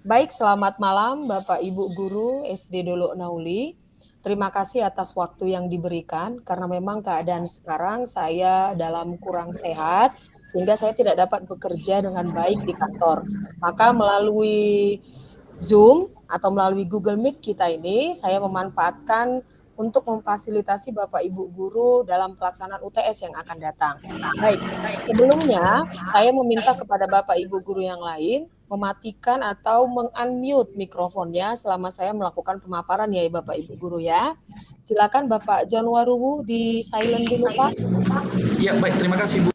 Baik, selamat malam Bapak Ibu Guru SD Dolo Nauli. Terima kasih atas waktu yang diberikan karena memang keadaan sekarang saya dalam kurang sehat sehingga saya tidak dapat bekerja dengan baik di kantor. Maka melalui Zoom atau melalui Google Meet kita ini saya memanfaatkan untuk memfasilitasi Bapak Ibu guru dalam pelaksanaan UTS yang akan datang. Baik, sebelumnya saya meminta kepada Bapak Ibu guru yang lain mematikan atau meng-unmute mikrofonnya selama saya melakukan pemaparan ya Bapak Ibu guru ya. Silakan Bapak John Waruwu di silent dulu Pak. Iya, baik. Terima kasih, Bu.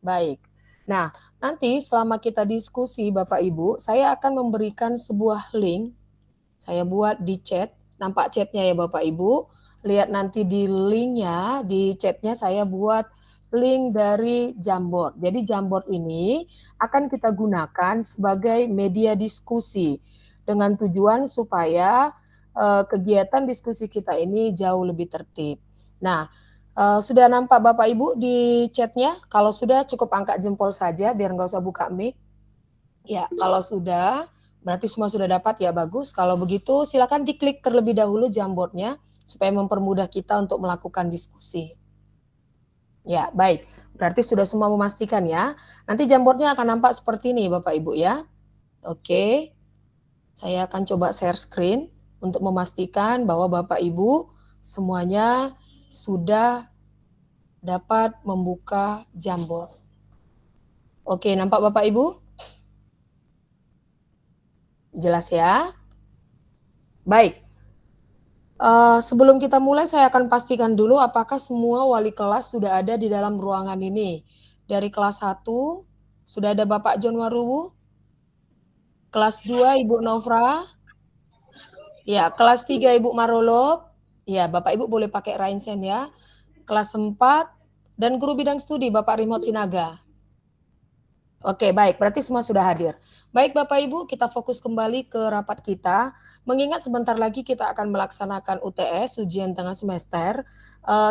Baik. Nah, nanti selama kita diskusi Bapak Ibu, saya akan memberikan sebuah link. Saya buat di chat. Nampak chatnya ya Bapak Ibu. Lihat nanti di linknya, di chatnya saya buat link dari Jamboard. Jadi Jamboard ini akan kita gunakan sebagai media diskusi dengan tujuan supaya kegiatan diskusi kita ini jauh lebih tertib. Nah, sudah nampak Bapak Ibu di chatnya? Kalau sudah cukup angkat jempol saja biar nggak usah buka mic. Ya, kalau sudah berarti semua sudah dapat ya bagus. Kalau begitu silakan diklik terlebih dahulu Jamboardnya supaya mempermudah kita untuk melakukan diskusi. Ya, baik. Berarti sudah semua memastikan ya. Nanti Jamboardnya akan nampak seperti ini Bapak Ibu ya. Oke. Saya akan coba share screen untuk memastikan bahwa Bapak Ibu semuanya sudah dapat membuka Jamboard. Oke, nampak Bapak Ibu? Jelas ya? Baik. Sebelum kita mulai, saya akan pastikan dulu apakah semua wali kelas sudah ada di dalam ruangan ini. Dari kelas 1, sudah ada Bapak John Waruwu. Kelas 2, Ibu Novra. Ya, kelas 3, Ibu Marolo. Ya, Bapak Ibu boleh pakai Rainsen ya. Kelas 4, dan guru bidang studi Bapak Rimot Sinaga. Oke, baik. Berarti semua sudah hadir. Baik, Bapak Ibu, kita fokus kembali ke rapat kita. Mengingat sebentar lagi kita akan melaksanakan UTS, ujian tengah semester,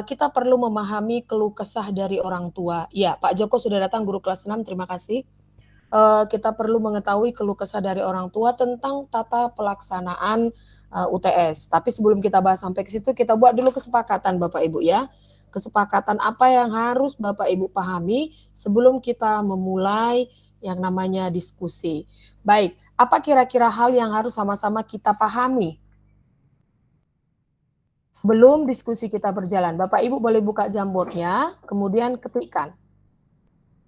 kita perlu memahami keluh kesah dari orang tua. Ya, Pak Joko sudah datang, guru kelas 6, terima kasih. Kita perlu mengetahui keluh kesah dari orang tua tentang tata pelaksanaan UTS. Tapi sebelum kita bahas sampai ke situ, kita buat dulu kesepakatan Bapak Ibu ya. Kesepakatan apa yang harus Bapak Ibu pahami sebelum kita memulai yang namanya diskusi. Baik, apa kira-kira hal yang harus sama-sama kita pahami sebelum diskusi kita berjalan? Bapak Ibu boleh buka Jamboardnya, kemudian ketikkan.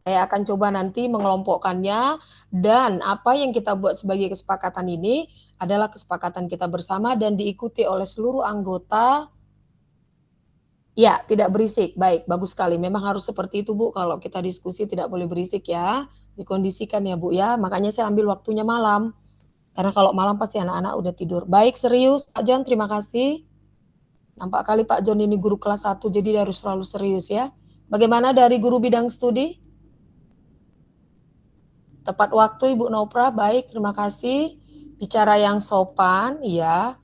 Saya akan coba nanti mengelompokkannya dan apa yang kita buat sebagai kesepakatan ini adalah kesepakatan kita bersama dan diikuti oleh seluruh anggota. Ya, tidak berisik. Baik, bagus sekali. Memang harus seperti itu, Bu. Kalau kita diskusi tidak boleh berisik ya. Dikondisikan ya, Bu ya. Makanya saya ambil waktunya malam. Karena kalau malam pasti anak-anak udah tidur. Baik, serius. Pak John, terima kasih. Nampak kali Pak John ini guru kelas 1, jadi harus selalu serius ya. Bagaimana dari guru bidang studi? Tepat waktu Ibu Nopra, baik, terima kasih. Bicara yang sopan, ya.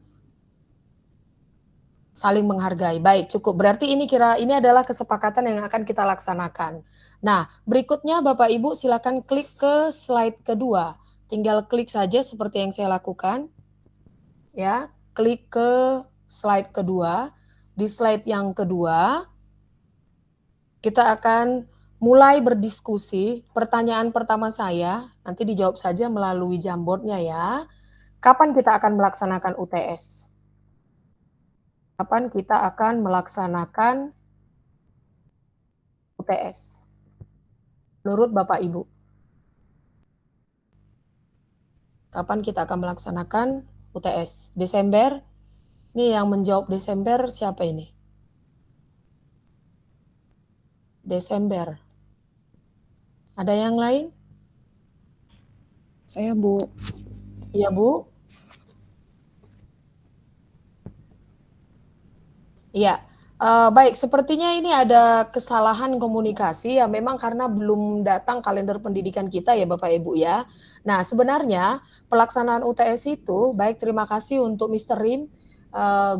Saling menghargai. Baik, cukup. Berarti ini adalah kesepakatan yang akan kita laksanakan. Nah, berikutnya Bapak Ibu silakan klik ke slide kedua. Tinggal klik saja seperti yang saya lakukan. Ya, klik ke slide kedua. Di slide yang kedua, kita akan mulai berdiskusi. Pertanyaan pertama saya, nanti dijawab saja melalui Jamboardnya ya. Kapan kita akan melaksanakan UTS? Kapan kita akan melaksanakan UTS? Menurut Bapak Ibu. Kapan kita akan melaksanakan UTS? Desember? Ini yang menjawab Desember siapa ini? Desember. Ada yang lain? Saya, Bu. Iya, Bu. Iya, baik. Sepertinya ini ada kesalahan komunikasi ya, memang karena belum datang kalender pendidikan kita ya Bapak Ibu ya. Nah, sebenarnya pelaksanaan UTS itu, baik terima kasih untuk Mr. Rim,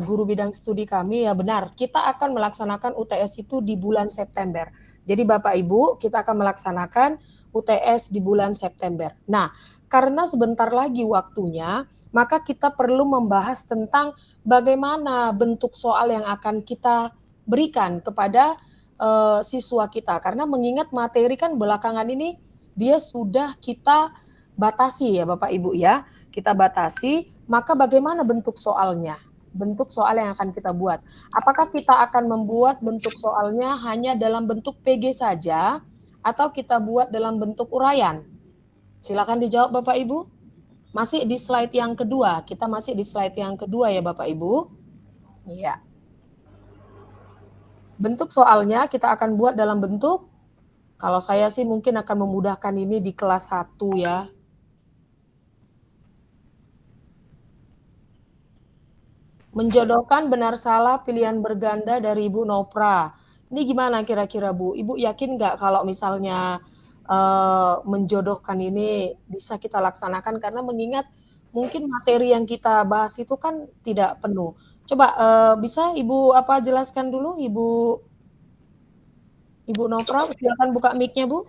guru bidang studi kami, ya benar, kita akan melaksanakan UTS itu di bulan September. Jadi Bapak Ibu, kita akan melaksanakan UTS di bulan September. Nah, karena sebentar lagi waktunya, maka kita perlu membahas tentang bagaimana bentuk soal yang akan kita berikan kepada siswa kita. Karena mengingat materi kan belakangan ini dia sudah kita batasi ya Bapak Ibu ya. Kita batasi, maka bagaimana bentuk soalnya? Bentuk soal yang akan kita buat. Apakah kita akan membuat bentuk soalnya hanya dalam bentuk PG saja atau kita buat dalam bentuk uraian? Silakan dijawab Bapak Ibu. Masih di slide yang kedua. Kita masih di slide yang kedua ya Bapak Ibu. Iya. Bentuk soalnya kita akan buat dalam bentuk, kalau saya sih mungkin akan memudahkan ini di kelas 1 ya. Menjodohkan benar salah pilihan berganda dari Ibu Nopra. Ini gimana kira-kira Bu? Ibu yakin nggak kalau misalnya menjodohkan ini bisa kita laksanakan? Karena mengingat mungkin materi yang kita bahas itu kan tidak penuh. Coba bisa Ibu jelaskan dulu Ibu Nopra, silakan buka mic-nya Bu.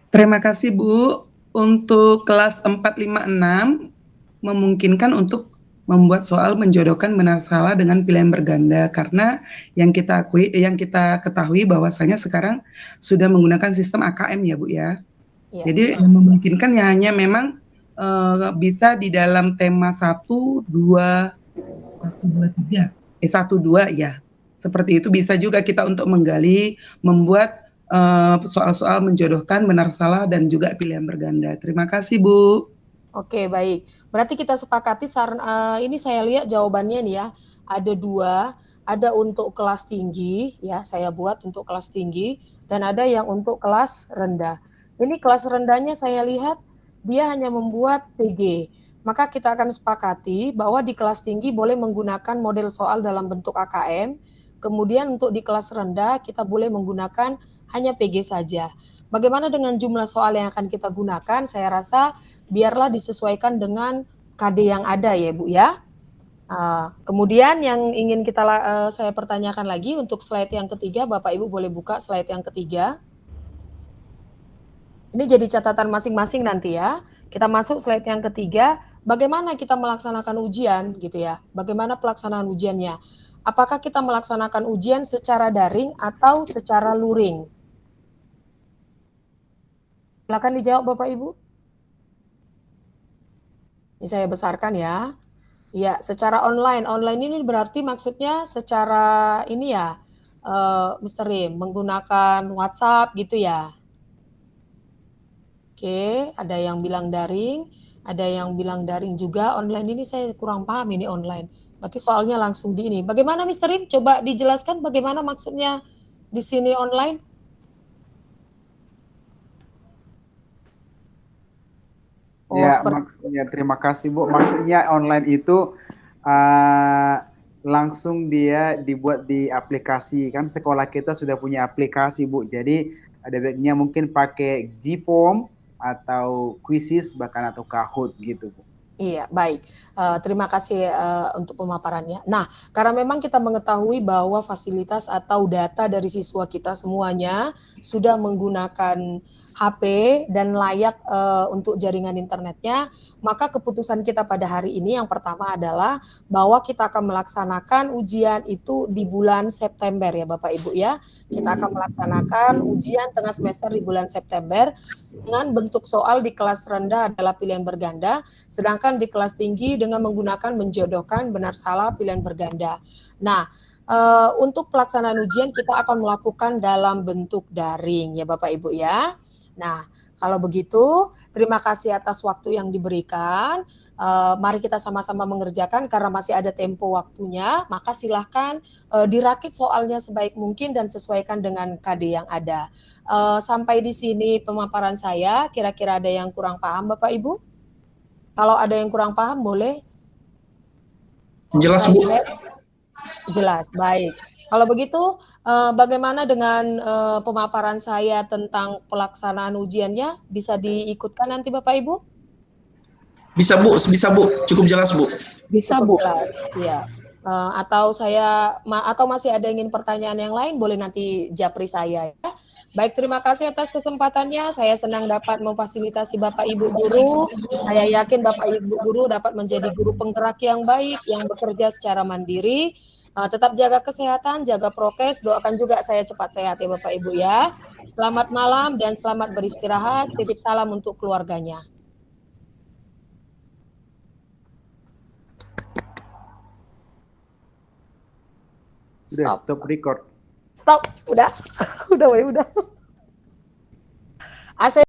Terima kasih Bu. Untuk kelas 4, 5, 6 memungkinkan untuk membuat soal menjodohkan benar salah dengan pilihan berganda, karena yang kita ketahui bahwasanya sekarang sudah menggunakan sistem AKM ya Bu ya. Iya. Jadi memungkinkan ya hanya memang bisa di dalam tema 1, 2, 3, 1, 2 ya. Seperti itu bisa juga kita untuk menggali, membuat soal-soal menjodohkan benar salah dan juga pilihan berganda. Terima kasih Bu. Oke, baik. Berarti kita sepakati ini saya lihat jawabannya nih ya, ada 2, ada untuk kelas tinggi ya, saya buat untuk kelas tinggi, dan ada yang untuk kelas rendah. Ini kelas rendahnya saya lihat dia hanya membuat PG. Maka kita akan sepakati bahwa di kelas tinggi boleh menggunakan model soal dalam bentuk AKM, kemudian untuk di kelas rendah kita boleh menggunakan hanya PG saja. Bagaimana dengan jumlah soal yang akan kita gunakan? Saya rasa biarlah disesuaikan dengan KD yang ada ya Bu ya. Kemudian yang ingin saya pertanyakan lagi untuk slide yang ketiga, Bapak Ibu boleh buka slide yang ketiga. Ini jadi catatan masing-masing nanti ya. Kita masuk slide yang ketiga, bagaimana kita melaksanakan ujian gitu ya. Bagaimana pelaksanaan ujiannya? Apakah kita melaksanakan ujian secara daring atau secara luring? Silakan dijawab Bapak Ibu. Ini saya besarkan ya. Ya, secara online. Online ini berarti maksudnya secara ini ya, Mr. Rim, menggunakan WhatsApp gitu ya. Oke, ada yang bilang daring, ada yang bilang daring juga. Online ini saya kurang paham ini online. Berarti soalnya langsung di ini. Bagaimana Mr. Rim? Coba dijelaskan bagaimana maksudnya di sini online? Ya, maksudnya terima kasih Bu. Maksudnya online itu langsung dia dibuat di aplikasi. Kan sekolah kita sudah punya aplikasi Bu. Jadi ada baiknya mungkin pakai Gform atau Quizzes bahkan atau Kahoot gitu Bu. Iya, baik. Terima kasih untuk pemaparannya. Nah, karena memang kita mengetahui bahwa fasilitas atau data dari siswa kita semuanya sudah menggunakan HP dan layak untuk jaringan internetnya, maka keputusan kita pada hari ini yang pertama adalah bahwa kita akan melaksanakan ujian itu di bulan September ya Bapak Ibu ya. Kita akan melaksanakan ujian tengah semester di bulan September dengan bentuk soal di kelas rendah adalah pilihan berganda, sedangkan di kelas tinggi dengan menggunakan menjodohkan benar salah pilihan berganda. Nah, untuk pelaksanaan ujian kita akan melakukan dalam bentuk daring ya Bapak Ibu ya. Nah, kalau begitu terima kasih atas waktu yang diberikan. Mari kita sama-sama mengerjakan karena masih ada tempo waktunya, maka silahkan dirakit soalnya sebaik mungkin dan sesuaikan dengan KD yang ada. Sampai di sini pemaparan saya, kira-kira ada yang kurang paham Bapak Ibu? Kalau ada yang kurang paham boleh? Jelas Bu. Jelas, baik. Kalau begitu bagaimana dengan pemaparan saya tentang pelaksanaan ujiannya? Bisa diikutkan nanti Bapak Ibu? Bisa Bu, cukup jelas Bu. Bisa Bu. Jelas, ya. Atau atau masih ada ingin pertanyaan yang lain, boleh nanti japri saya ya. Baik, terima kasih atas kesempatannya. Saya senang dapat memfasilitasi Bapak Ibu guru. Saya yakin Bapak Ibu guru dapat menjadi guru penggerak yang baik, yang bekerja secara mandiri. Tetap jaga kesehatan, jaga prokes, doakan juga saya cepat sehat ya Bapak Ibu ya. Selamat malam dan selamat beristirahat. Titip salam untuk keluarganya. Udah Stop. stop record. Stop. Udah. Udah. AC